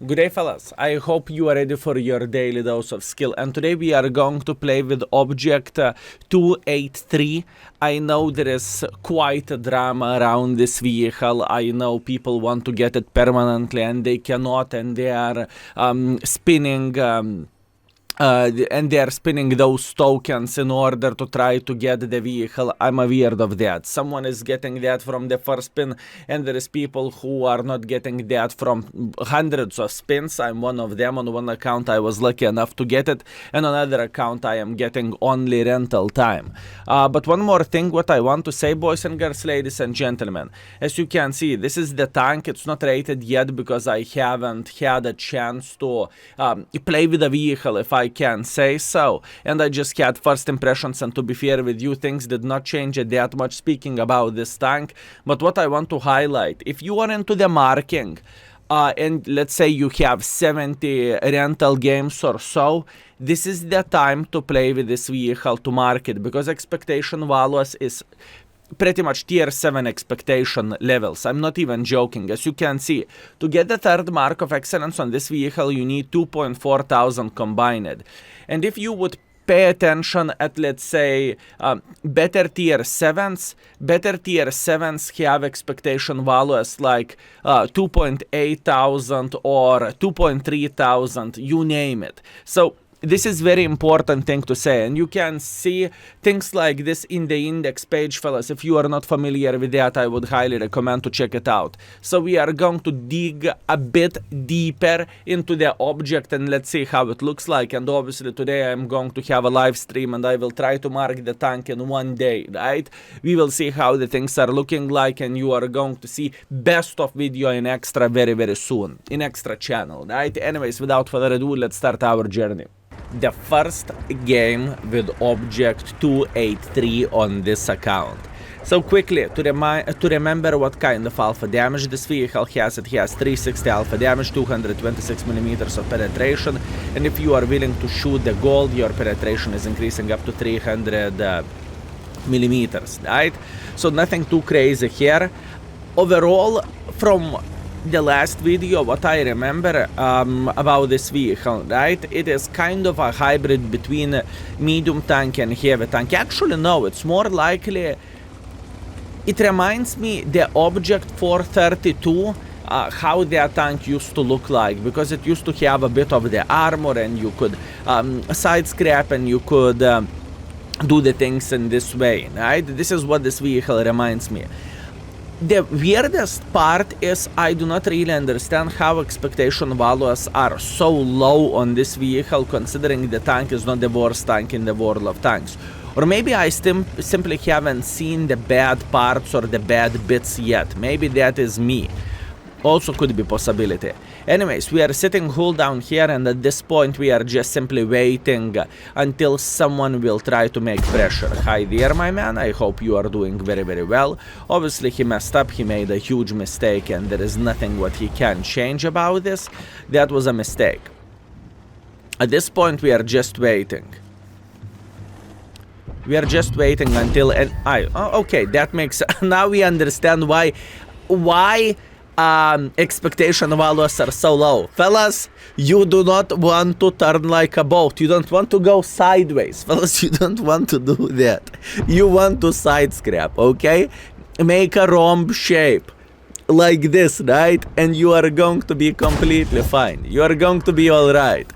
Good day, fellas. I hope you are ready for your daily dose of skill. And today we are going to play with object 283. I know there is quite a drama around this vehicle. I know people want to get it permanently and they cannot, and they are spinning those tokens in order to try to get the vehicle. I'm aware of that. Someone is getting that from the first spin, and there is people who are not getting that from hundreds of spins. I'm one of them. On one account I was lucky enough to get it, and on another account I am getting only rental time. But one more thing what I want to say, boys and girls, ladies and gentlemen. As you can see, this is the tank. It's not rated yet because I haven't had a chance to play with the vehicle, if I can say so, and I just had first impressions, and to be fair with you, things did not change that much speaking about this tank. But what I want to highlight, if you are into the marking and let's say you have 70 rental games or so, this is the time to play with this vehicle to market, because expectation values is pretty much tier 7 expectation levels. I'm not even joking. As you can see, to get the third mark of excellence on this vehicle, you need 2.4 thousand combined. And if you would pay attention at, let's say, better tier 7s have expectation values like 2.8 thousand or 2.3 thousand, you name it. So this is very important thing to say, and you can see things like this in the index page, fellas. If you are not familiar with that, I would highly recommend to check it out. So we are going to dig a bit deeper into the object and let's see how it looks like. And obviously today I'm going to have a live stream and I will try to mark the tank in one day, right? We will see how the things are looking like, and you are going to see best of video in extra very soon, in extra channel, right? Anyways, without further ado, let's start our journey. The first game with object 283 on this account. So quickly, to remember what kind of alpha damage this vehicle has, it has 360 alpha damage, 226 millimeters of penetration, and if you are willing to shoot the gold, your penetration is increasing up to 300 millimeters, right? So nothing too crazy here. Overall, from the last video, what I remember about this vehicle, right, it is kind of a hybrid between medium tank and heavy tank. Actually no, it's more likely, it reminds me the object 432, how their tank used to look like, because it used to have a bit of the armor and you could side scrap and you could do the things in this way, right? This is what this vehicle reminds me. The weirdest part is I do not really understand how expectation values are so low on this vehicle, considering the tank is not the worst tank in the world of tanks. Or maybe I simply haven't seen the bad parts or the bad bits yet. Maybe that is me. Also could be possibility. Anyways, we are sitting hold down here, and at this point we are just simply waiting until someone will try to make pressure. Hi there, my man. I hope you are doing very well. Obviously he messed up, he made a huge mistake, and there is nothing what he can change about this. That was a mistake. At this point we are just waiting. We are just waiting until okay, that makes now we understand why expectation values are so low. Fellas, you do not want to turn like a boat. You don't want to go sideways. Fellas, you don't want to do that. You want to side scrap, okay? Make a rhomb shape like this, right? And you are going to be completely fine. You are going to be alright.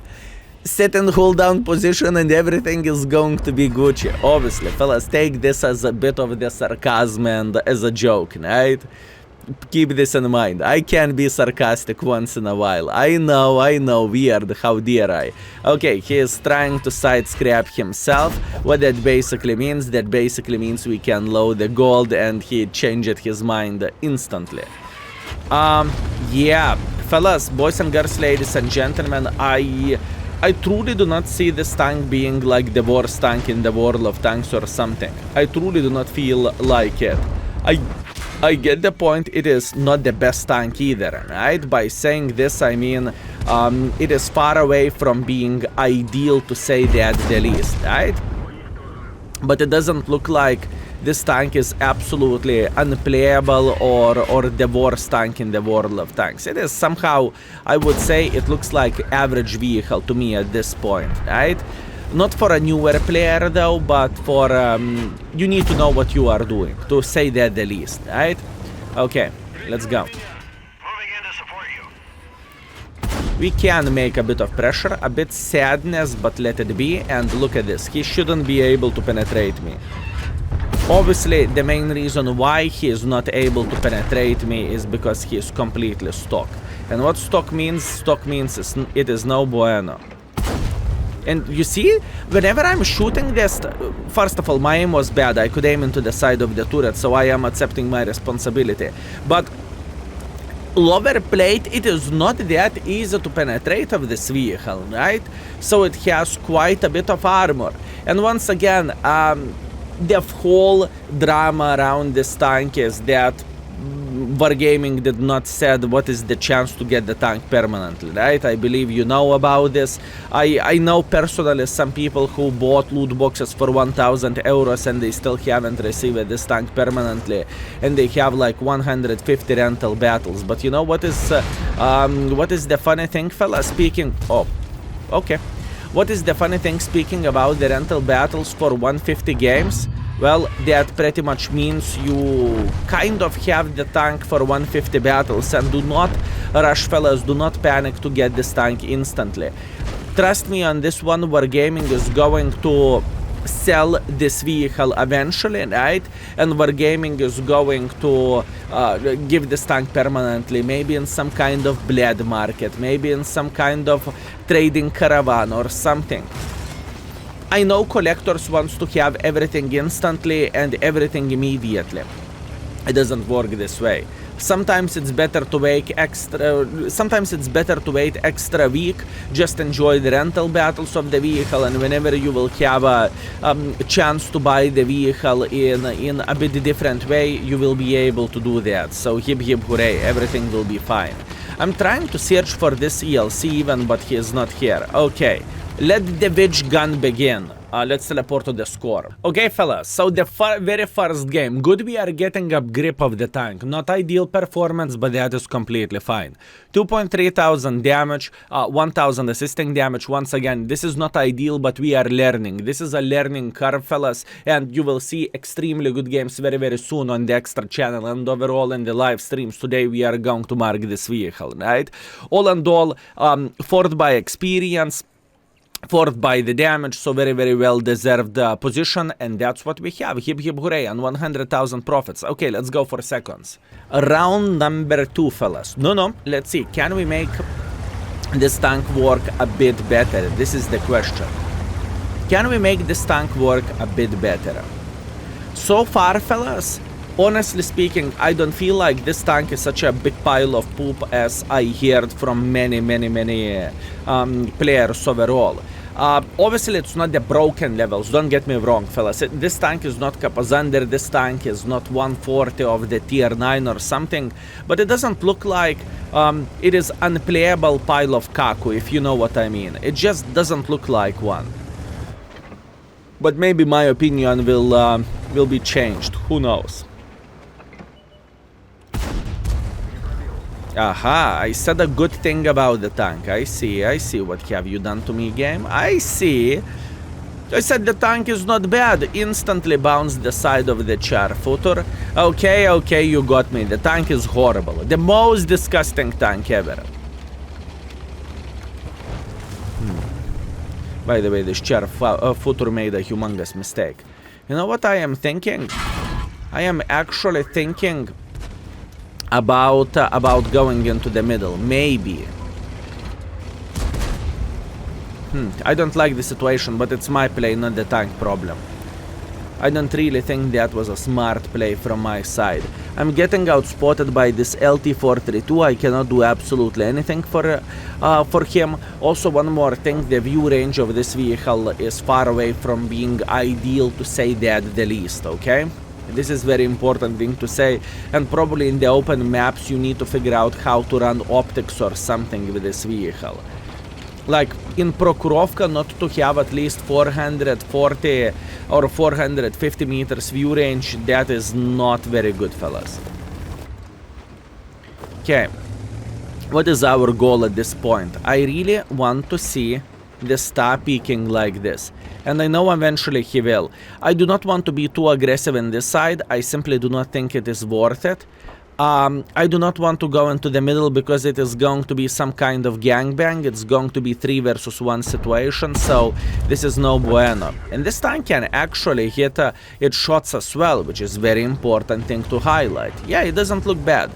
Sit and hold down position and everything is going to be Gucci. Obviously, fellas, take this as a bit of the sarcasm and as a joke, right? Keep this in mind. I can be sarcastic once in a while. I know, weird, how dare I. Okay, he is trying to side scrap himself. What that basically means? That basically means we can load the gold, and he changed his mind instantly. Yeah, fellas, boys and girls, ladies and gentlemen, I truly do not see this tank being like the worst tank in the world of tanks or something. I truly do not feel like it. I get the point, it is not the best tank either, right? By saying this, I mean, it is far away from being ideal, to say that the least, right? But it doesn't look like this tank is absolutely unplayable or the worst tank in the world of tanks. It is somehow, I would say, it looks like average vehicle to me at this point, right? Not for a newer player though, but for you need to know what you are doing, to say that the least, right? Okay, let's go. We can make a bit of pressure, a bit sadness, but let it be. And look at this, he shouldn't be able to penetrate me. Obviously, the main reason why he is not able to penetrate me is because he is completely stuck. And what stuck means it is no bueno. And you see, whenever I'm shooting this, first of all, my aim was bad. I could aim into the side of the turret, so I am accepting my responsibility. But lower plate, it is not that easy to penetrate of this vehicle, right? So it has quite a bit of armor. And once again, the whole drama around this tank is that Wargaming did not said what is the chance to get the tank permanently, right? I believe you know about this. I know personally some people who bought loot boxes for 1,000 euros and they still haven't received this tank permanently, and they have like 150 rental battles. But you know what is the funny thing, fella? What is the funny thing speaking about the rental battles for 150 games? Well, that pretty much means you kind of have the tank for 150 battles, and do not rush, fellas, do not panic to get this tank instantly. Trust me on this one, Wargaming is going to sell this vehicle eventually, right? And Wargaming is going to give this tank permanently, maybe in some kind of bled market, maybe in some kind of trading caravan or something. I know collectors wants to have everything instantly and everything immediately. It doesn't work this way. Sometimes it's better to wait extra week, just enjoy the rental battles of the vehicle, and whenever you will have a chance to buy the vehicle in a bit different way, you will be able to do that. So hip hip hooray, everything will be fine. I'm trying to search for this ELC even, but he is not here. Okay. Let the witch gun begin. Let's teleport to the score. Okay, fellas, so the very first game. Good, we are getting a grip of the tank. Not ideal performance, but that is completely fine. 2,300 damage, 1,000 assisting damage. Once again, this is not ideal, but we are learning. This is a learning curve, fellas, and you will see extremely good games very, very soon on the Extra channel and overall in the live streams. Today, we are going to mark this vehicle, right? All and all, fourth by experience, fourth by the damage, so very, very well deserved position, and that's what we have. Hip hip hooray, and 100,000 profits. Okay, let's go for seconds. Round number 2, fellas. No, let's see, can we make this tank work a bit better? This is the question. Can we make this tank work a bit better? So far, fellas, honestly speaking, I don't feel like this tank is such a big pile of poop as I heard from many players overall. Obviously, it's not the broken levels, don't get me wrong, fellas. This tank is not Kapazander, this tank is not 140 of the tier 9 or something, but it doesn't look like it is unplayable pile of kaku, if you know what I mean. It just doesn't look like one. But maybe my opinion will be changed, who knows. Aha, I said a good thing about the tank. I see what have you done to me, game. I see. I said the tank is not bad. Instantly bounced the side of the chair footer. Okay, you got me. The tank is horrible. The most disgusting tank ever. By the way, this chair footer made a humongous mistake. You know what I am thinking? I am actually thinking about going into the middle, maybe. I don't like the situation, but it's my play, not the tank problem. I don't really think that was a smart play from my side. I'm getting outspotted by this LT432. I cannot do absolutely anything for him. Also, one more thing, the view range of this vehicle is far away from being ideal, to say that the least, okay? This is very important thing to say, and probably in the open maps you need to figure out how to run optics or something with this vehicle. like in Prokhorovka, not to have at least 440 or 450 meters view range, that is not very good, fellas. Okay, what is our goal at this point? I really want to see the star peaking like this, and I know eventually he will. I do not want to be too aggressive in this side. I simply do not think it is worth it. I do not want to go into the middle because it is going to be some kind of gangbang. It's going to be 3 versus 1 situation, so this is no bueno. And this tank can actually hit its shots as well, which is very important thing to highlight. Yeah, it doesn't look bad.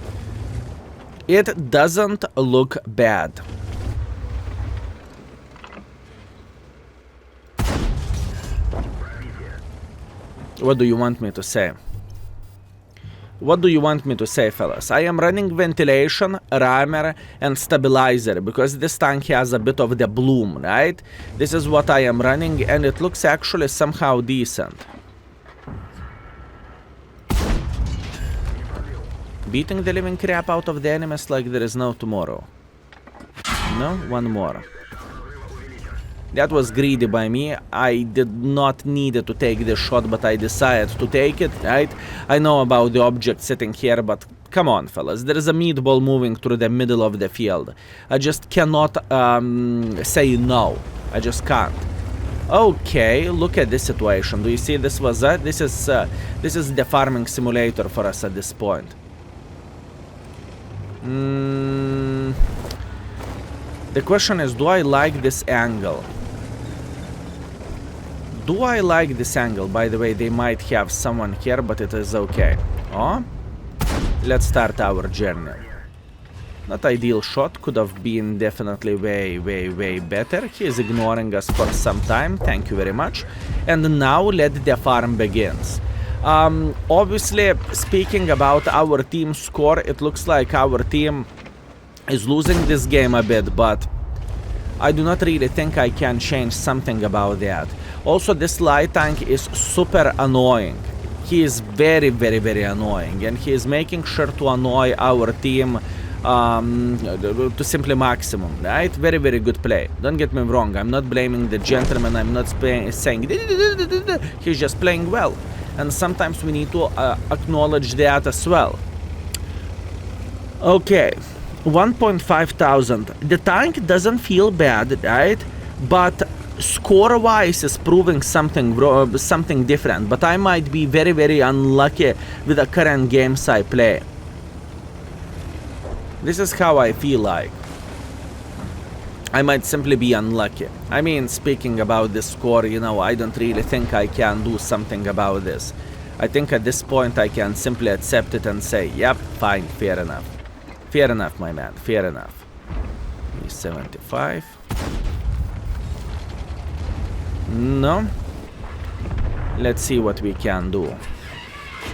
It doesn't look bad. What do you want me to say? What do you want me to say, fellas? I am running ventilation, rammer, and stabilizer, because this tank has a bit of the bloom, right? This is what I am running, and it looks actually somehow decent. Beating the living crap out of the enemies like there is no tomorrow. No? One more. That was greedy by me. I did not need to take this shot, but I decided to take it, right? I know about the object sitting here, but come on, fellas. There is a meatball moving through the middle of the field. I just cannot say no. I just can't. Okay, look at this situation. Do you see this was that? This is the farming simulator for us at this point. The question is, do I like this angle? Do I like this angle? By the way, they might have someone here, but it is okay. Oh, let's start our journey. Not ideal shot, could have been definitely way better. He is ignoring us for some time, thank you very much. And now let the farm begins. Obviously, speaking about our team score, it looks like our team is losing this game a bit, but I do not really think I can change something about that. Also, this light tank is super annoying. He is very annoying, and he is making sure to annoy our team to simply maximum, right? Very good play. Don't get me wrong, I'm not blaming the gentleman, I'm not saying he's just playing well. And sometimes we need to acknowledge that as well. Okay. 1,500. The tank doesn't feel bad, right? But score-wise is proving something different. But I might be very unlucky with the current games I play. This is how I feel like. I might simply be unlucky. I mean, speaking about this score, you know, I don't really think I can do something about this. I think at this point I can simply accept it and say, yep, fine, fair enough. Fair enough, my man, fair enough. 75. No. Let's see what we can do.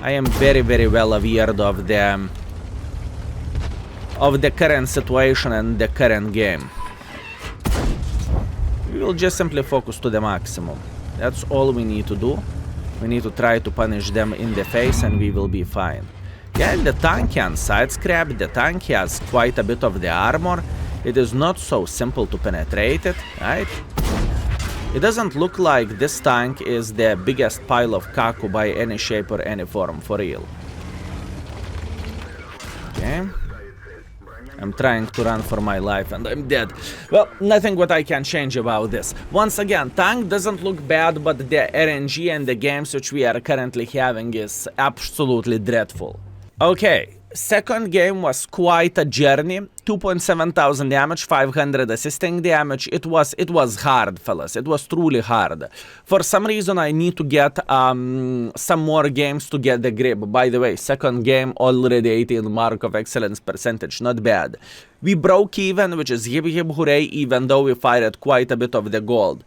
I am very well aware of the current situation and the current game. We will just simply focus to the maximum. That's all we need to do. We need to try to punish them in the face and we will be fine. Yeah, the tank can side scrap, the tank has quite a bit of the armor. It is not so simple to penetrate it, right? It doesn't look like this tank is the biggest pile of kaku by any shape or any form, for real. Okay. I'm trying to run for my life and I'm dead. Well, nothing what I can change about this. Once again, tank doesn't look bad, but the RNG and the games which we are currently having is absolutely dreadful. Okay, second game was quite a journey. 2,700 damage, 500 assisting damage. It was hard, fellas. It was truly hard. For some reason, I need to get some more games to get the grip. By the way, second game already 18 mark of excellence percentage. Not bad. We broke even, which is hip hooray, even though we fired quite a bit of the gold.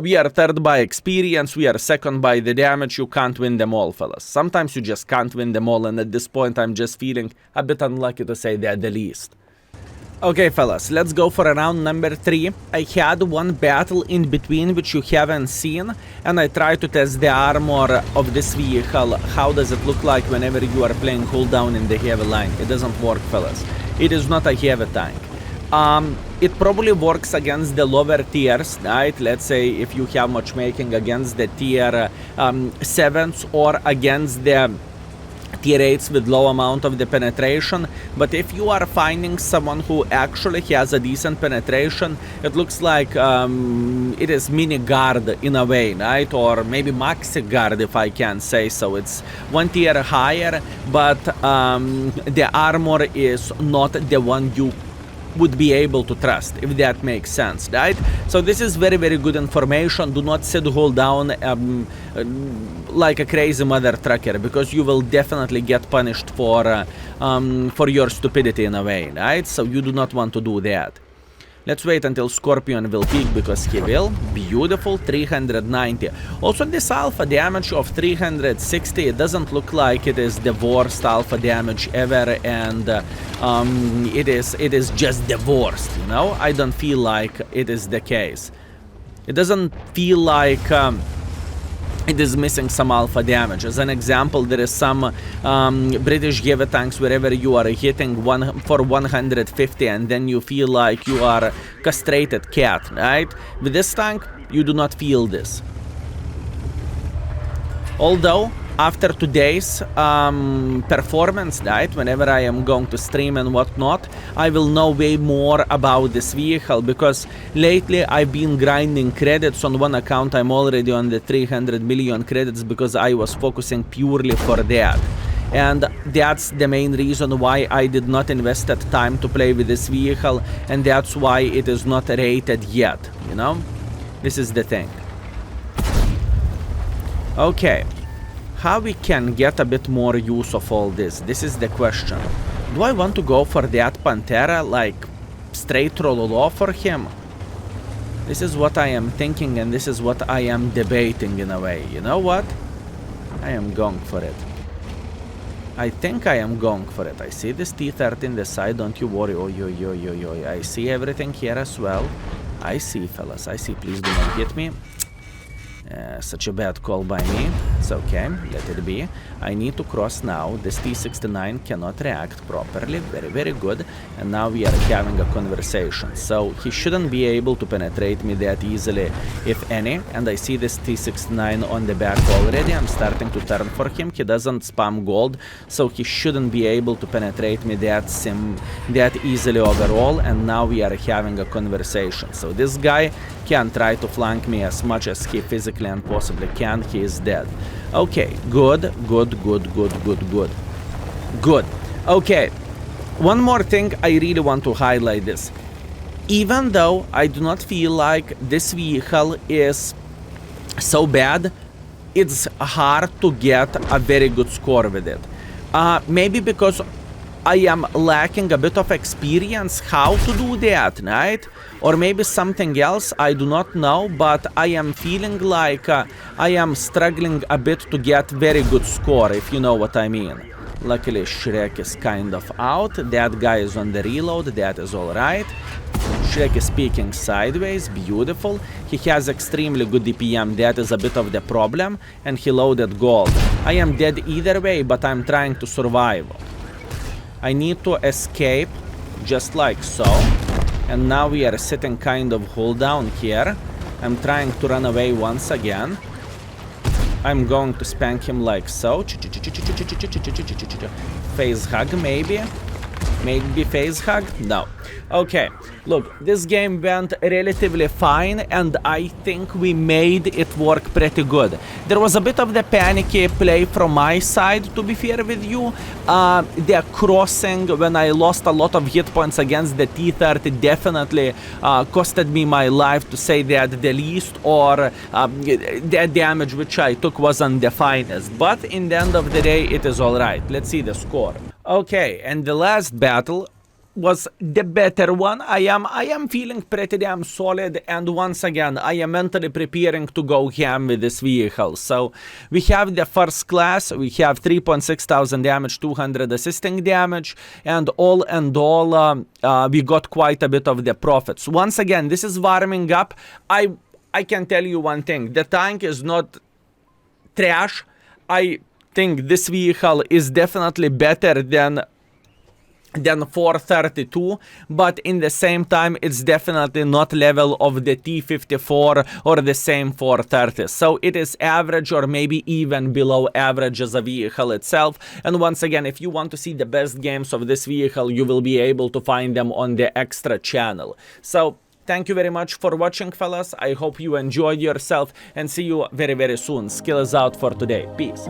We are third by experience, we are second by the damage. You can't win them all, fellas. Sometimes you just can't win them all, and at this point I'm just feeling a bit unlucky to say that the least. Okay, fellas, let's go for round number 3. I had one battle in between which you haven't seen, and I tried to test the armor of this vehicle. How does it look like whenever you are playing cooldown in the heavy line? It doesn't work, fellas. It is not a heavy tank. It probably works against the lower tiers, right? Let's say if you have matchmaking against the tier 7s or against the tier 8s with low amount of the penetration. But if you are finding someone who actually has a decent penetration, it looks like it is mini guard in a way, right? Or maybe maxi guard, if I can say so. It's one tier higher, but the armor is not the one you would be able to trust, if that makes sense, right? So this is very, very good information. Do not sit hold down like a crazy mother trucker, because you will definitely get punished for your stupidity in a way, right? So you do not want to do that. Let's wait until Scorpion will peak, because he will. Beautiful, 390. Also, this alpha damage of 360, it doesn't look like it is the worst alpha damage ever, and it is just the worst, you know? I don't feel like it is the case. It doesn't feel like it is missing some alpha damage. As an example, there is some British heavy tanks wherever you are hitting for 150, and then you feel like you are castrated cat, right? With this tank, you do not feel this. Although, after today's performance, right, whenever I am going to stream and whatnot, I will know way more about this vehicle, because lately I've been grinding credits. On one account I'm already on the 300 million credits, because I was focusing purely for that. And that's the main reason why I did not invest that time to play with this vehicle, and that's why it is not rated yet, you know? This is the thing. Okay. How we can get a bit more use of all this? This is the question. Do I want to go for that Pantera, like straight Trololo for him? This is what I am thinking, and this is what I am debating in a way. You know what? I am going for it. I think I am going for it. I see this T-30 in the side, don't you worry. Oi, oi, oi, oi, oi. I see everything here as well. I see, fellas. I see. Please do not hit me. Such a bad call by me. It's okay, let it be. I need to cross now. This T-69 cannot react properly. Very, very good. And now we are having a conversation. So he shouldn't be able to penetrate me that easily, if any. And I see this T-69 on the back already. I'm starting to turn for him. He doesn't spam gold, so he shouldn't be able to penetrate me that easily overall. And now we are having a conversation. So this guy can try to flank me as much as he physically and possibly can. He is dead. Okay, good, good, good, good, good, good. Good. Okay, one more thing I really want to highlight this. Even though I do not feel like this vehicle is so bad, it's hard to get a very good score with it. Maybe because I am lacking a bit of experience how to do that, right? Or maybe something else, I do not know, but I am feeling like I am struggling a bit to get very good score, if you know what I mean. Luckily, Shrek is kind of out. That guy is on the reload, that is alright. Shrek is peeking sideways, beautiful. He has extremely good DPM, that is a bit of the problem. And he loaded gold. I am dead either way, but I'm trying to survive. I need to escape, just like so. And now we are sitting kind of hold down here. I'm trying to run away once again. I'm going to spank him like so. Phase hug, maybe. Maybe phase hug? No. Okay, look, this game went relatively fine, and I think we made it work pretty good. There was a bit of the panicky play from my side, to be fair with you. The crossing, when I lost a lot of hit points against the T-30, definitely costed me my life, to say that the least, or the damage which I took wasn't the finest. But in the end of the day, it is alright. Let's see the score. Okay, and the last battle was the better one. I am feeling pretty damn solid, and once again I am mentally preparing to go ham with this vehicle. So we have the first class, we have 3,600 damage, 200 assisting damage, and all we got quite a bit of the profits. Once again, this is warming up. I can tell you one thing, the tank is not trash. I think this vehicle is definitely better than than 432, but in the same time it's definitely not level of the T54 or the same 430. So it is average or maybe even below average as a vehicle itself. And once again, if you want to see the best games of this vehicle, you will be able to find them on the Extra channel. So thank you very much for watching, fellas. I hope you enjoyed yourself and see you very, very soon. Skill is out for today. Peace.